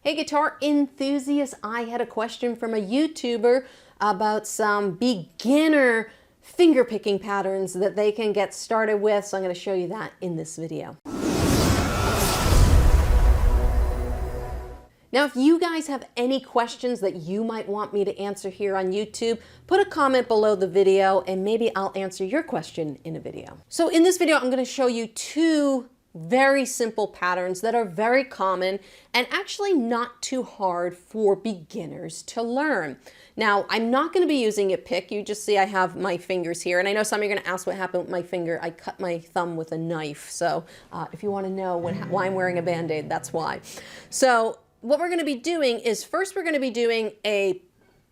Hey guitar enthusiasts, I had a question from a YouTuber about some beginner finger picking patterns that they can get started with, so I'm going to show you that in this video. Now, if you guys have any questions that you might want me to answer here on YouTube, put a comment below the video and maybe I'll answer your question in a video. So in this video, I'm going to show you two very simple patterns that are very common and actually not too hard for beginners to learn. Now, I'm not going to be using a pick. You just see I have my fingers here, and I know some of you are going to ask what happened with my finger. I cut my thumb with a knife, so if you want to know why I'm wearing a Band-Aid, that's why. So what we're going to be doing is first we're going to be doing a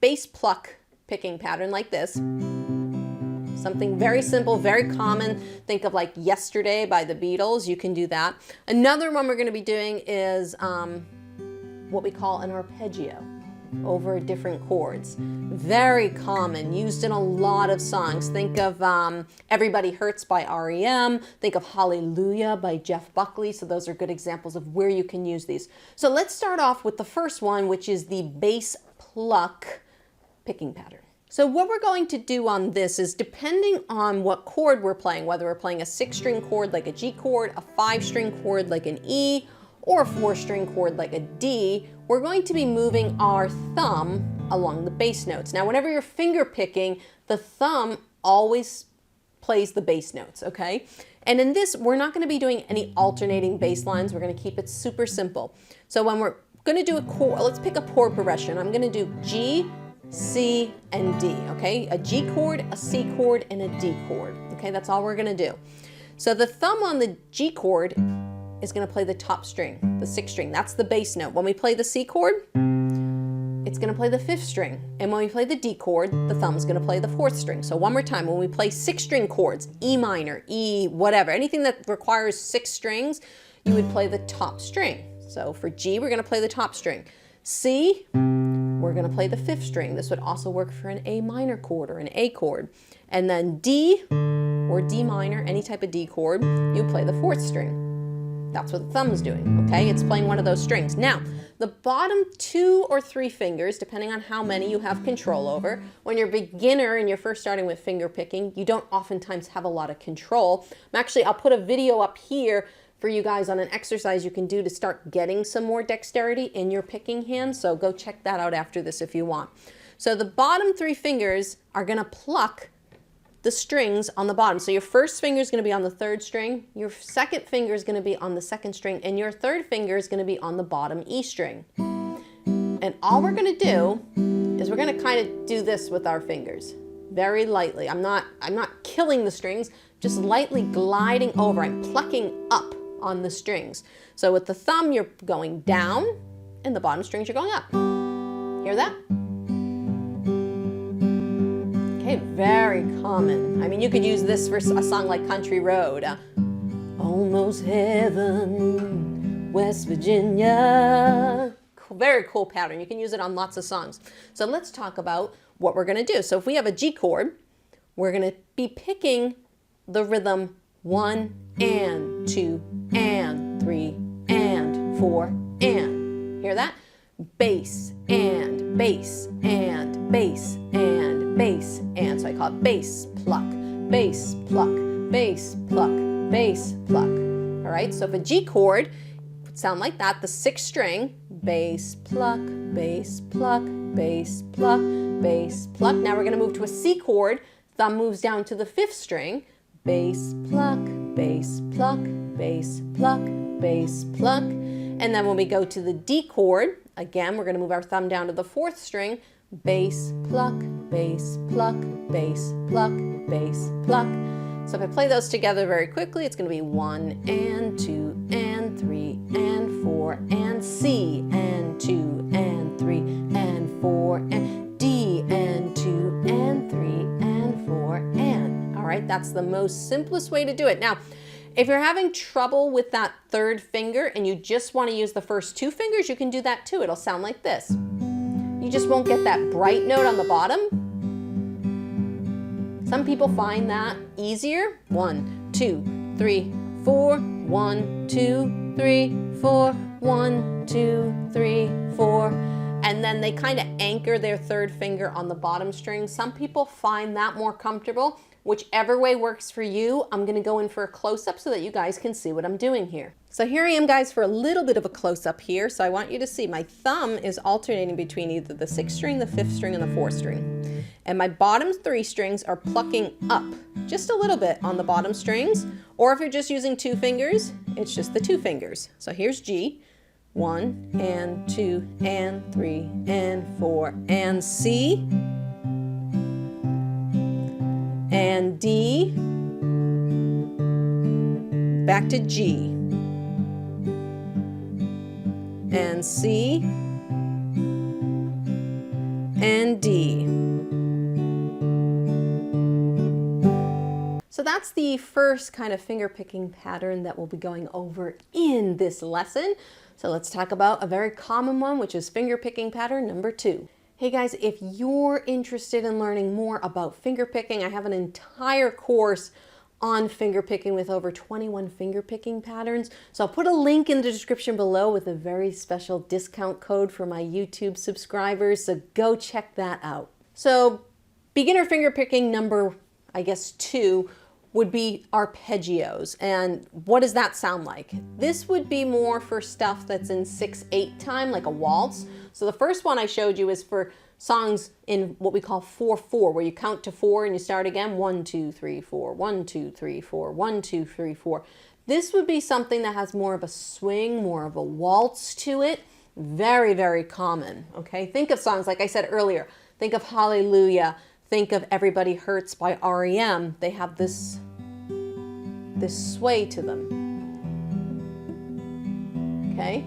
bass pluck picking pattern like this. Something very simple, very common. Think of like Yesterday by the Beatles. You can do that. Another one we're going to be doing is what we call an arpeggio over different chords. Very common, used in a lot of songs. Think of Everybody Hurts by REM. Think of Hallelujah by Jeff Buckley. So those are good examples of where you can use these. So let's start off with the first one, which is the bass pluck picking pattern. So what we're going to do on this is, depending on what chord we're playing, whether we're playing a 6-string chord like a G chord, a 5-string chord like an E, or a 4-string chord like a D, we're going to be moving our thumb along the bass notes. Now, whenever you're finger picking, the thumb always plays the bass notes, okay? And in this, we're not going to be doing any alternating bass lines. We're going to keep it super simple. So when we're going to do a chord, let's pick a chord progression. I'm going to do G, C, and D, okay? A G chord, a C chord, and a D chord, okay? That's all we're gonna do. So the thumb on the G chord is gonna play the top string, the 6th string. That's the bass note. When we play the C chord, it's gonna play the 5th string. And when we play the D chord, the thumb's gonna play the 4th string. So one more time, when we play 6-string chords, E minor, E, whatever, anything that requires 6 strings, you would play the top string. So for G, we're gonna play the top string. C, we're going to play the 5th string. This would also work for an A minor chord or an A chord. And then D or D minor, any type of D chord, you play the 4th string. That's what the thumb is doing, okay? It's playing one of those strings. Now, the bottom 2 or 3 fingers, depending on how many you have control over, when you're a beginner and you're first starting with finger picking, you don't oftentimes have a lot of control. I'll put a video up here for you guys on an exercise you can do to start getting some more dexterity in your picking hand. So go check that out after this if you want. So the bottom 3 fingers are going to pluck the strings on the bottom. So your first finger is going to be on the 3rd string, your second finger is going to be on the 2nd string, and your 3rd finger is going to be on the bottom E string. And all we're going to do is we're going to kind of do this with our fingers. Very lightly. I'm not killing the strings, just lightly gliding over. I'm plucking up on the strings. So with the thumb, you're going down, and the bottom strings, you're going up. Hear that? Okay, very common. I mean, you could use this for a song like Country Road. Almost Heaven, West Virginia. Very cool pattern. You can use it on lots of songs. So let's talk about what we're going to do. So if we have a G chord, we're going to be picking the rhythm 1 and 2 and 3 and 4 and. Hear that? Bass and bass and bass and bass and. So I call it bass pluck, bass pluck, bass pluck, bass pluck. All right, so if a G chord would sound like that, the 6th string, bass pluck, bass pluck, bass pluck, bass pluck. Now we're going to move to a C chord. Thumb moves down to the 5th string. Bass pluck, bass pluck, bass pluck, bass pluck. And then when we go to the D chord, again, we're going to move our thumb down to the 4th string. Bass pluck, bass pluck, bass pluck, bass pluck. So if I play those together very quickly, it's going to be 1 and 2 and 3 and 4 and C and 2 and 3 and 4 and D and 2 and 3 and 4 and. All right, that's the most simplest way to do it. Now, if you're having trouble with that 3rd finger and you just want to use the first 2 fingers, you can do that too. It'll sound like this. You just won't get that bright note on the bottom. Some people find that easier. 1, 2, 3, 4, 1, 2, 3, 4, 1, 2, 3, and then they kind of anchor their third finger on the bottom string. Some people find that more comfortable. Whichever way works for you, I'm gonna go in for a close-up so that you guys can see what I'm doing here. So here I am, guys, for a little bit of a close-up here. So I want you to see my thumb is alternating between either the 6th string, the 5th string, and the 4th string. And my bottom 3 strings are plucking up just a little bit on the bottom strings. Or if you're just using 2 fingers, it's just the 2 fingers. So here's G, 1 and 2 and 3 and 4, and C, and D, back to G, and C, and D. So that's the first kind of finger picking pattern that we'll be going over in this lesson. So let's talk about a very common one, which is finger picking pattern number 2. Hey guys, if you're interested in learning more about finger picking, I have an entire course on finger picking with over 21 finger picking patterns. So I'll put a link in the description below with a very special discount code for my YouTube subscribers. So go check that out. So beginner finger picking number, I guess, 2 would be arpeggios. And what does that sound like? This would be more for stuff that's in 6/8 time, like a waltz. So the first one I showed you is for songs in what we call 4/4, where you count to 4 and you start again, 1, 2, 3, 4, 1, 2, 3, 4, 1, 2, 3, 4. This would be something that has more of a swing, more of a waltz to it. Very, very common, okay? Think of songs, like I said earlier, think of Hallelujah, think of Everybody Hurts by REM. They have this sway to them, okay?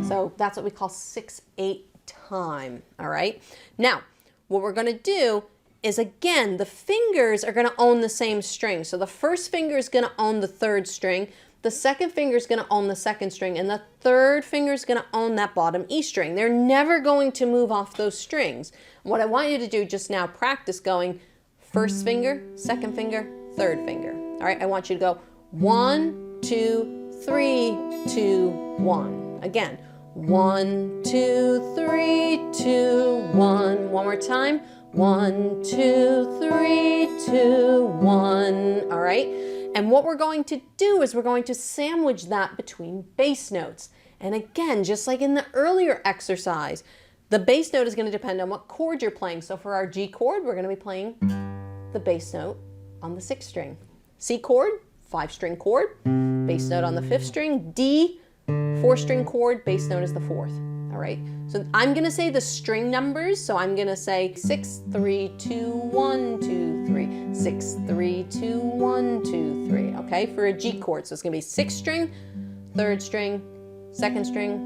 So that's what we call 6/8 time, all right? Now, what we're gonna do is, again, the fingers are gonna own the same string. So the first finger is gonna own the 3rd string, the second finger is gonna own the 2nd string, and the 3rd finger is gonna own that bottom E string. They're never going to move off those strings. What I want you to do just now, practice going 1st finger, 2nd finger, 3rd finger. All right, I want you to go 1, 2, 3, 2, 1. Again, 1, 2, 3, 2, 1. One more time. 1, 2, 3, 2, 1. All right. And what we're going to do is we're going to sandwich that between bass notes. And again, just like in the earlier exercise, the bass note is going to depend on what chord you're playing. So for our G chord, we're going to be playing the bass note on the 6th string. C chord, 5-string chord, bass note on the 5th string. D, 4-string chord, bass note is the 4th. All right. So I'm going to say the string numbers. So I'm going to say 6, 3, 2, 1, 2, 3, 6, 3, 2, 1, 2, 3. Okay, for a G chord. So it's going to be 6th string, 3rd string, 2nd string,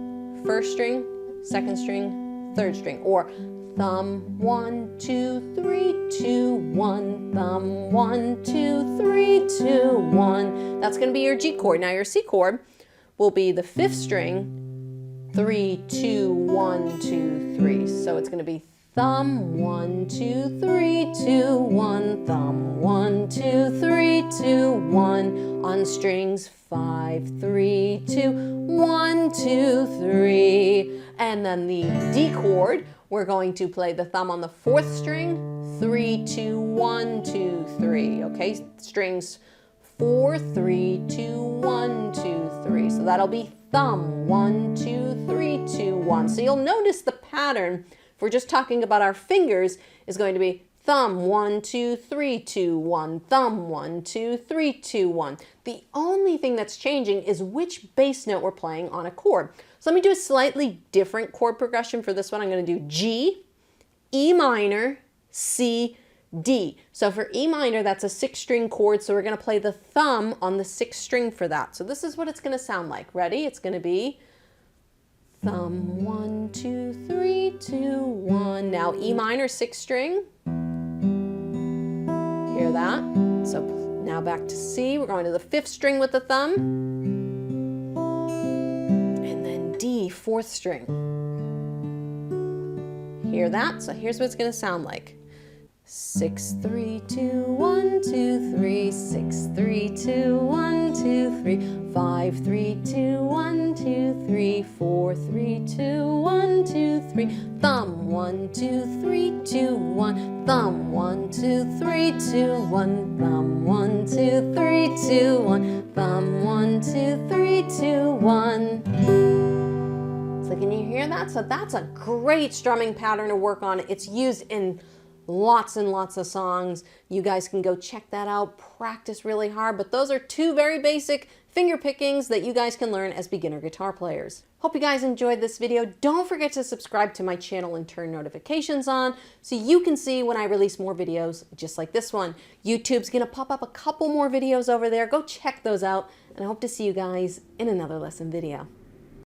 1st string, 2nd string, 3rd string, or thumb 1, 2, 3, 2, 1, thumb 1, 2, 3, 2, 1. That's going to be your G chord. Now your C chord will be the 5th string, 3, 2, 1, 2, 3. So it's going to be thumb 1, 2, 3, 2, 1, thumb 1, 2, 3, 2, 1 on strings 5, 3, 2, 1, 2, 3. And then the D chord, we're going to play the thumb on the 4th string, 3, 2, 1, 2, 3. Okay, strings 4, 3, 2, 1, 2, 3. So that'll be thumb 1, 2, 3, 2, 1. So you'll notice the pattern, if we're just talking about our fingers, is going to be thumb 1, 2, 3, 2, 1, thumb 1, 2, 3, 2, 1. The only thing that's changing is which bass note we're playing on a chord. So let me do a slightly different chord progression for this one. I'm going to do G, E minor, C, D. So for E minor, that's a 6-string chord, so we're going to play the thumb on the 6th string for that. So this is what it's going to sound like. Ready? It's going to be thumb 1, 2, 3, 2, 1. Now E minor, 6th string. Hear that? So now back to C. We're going to the 5th string with the thumb. And then D, 4th string. Hear that? So here's what it's going to sound like. 6, 3, 2, 1, 2, 3, 6, 3, 2, 1, 2, 3, 5, 3, 2, 1, 2, 3, 4, 3, 2, 1, 2, 3, thumb 1, 2, 3, 2, 1, thumb 1, 2, 3, 2, 1, thumb 1, 2, 3, 2, 1, thumb 1, 2, 3, 2, 1. So can you hear that? So that's a great strumming pattern to work on. It's used in lots and lots of songs. You guys can go check that out, practice really hard, but those are two very basic finger pickings that you guys can learn as beginner guitar players. Hope you guys enjoyed this video. Don't forget to subscribe to my channel and turn notifications on so you can see when I release more videos just like this one. YouTube's gonna pop up a couple more videos over there. Go check those out, and I hope to see you guys in another lesson video.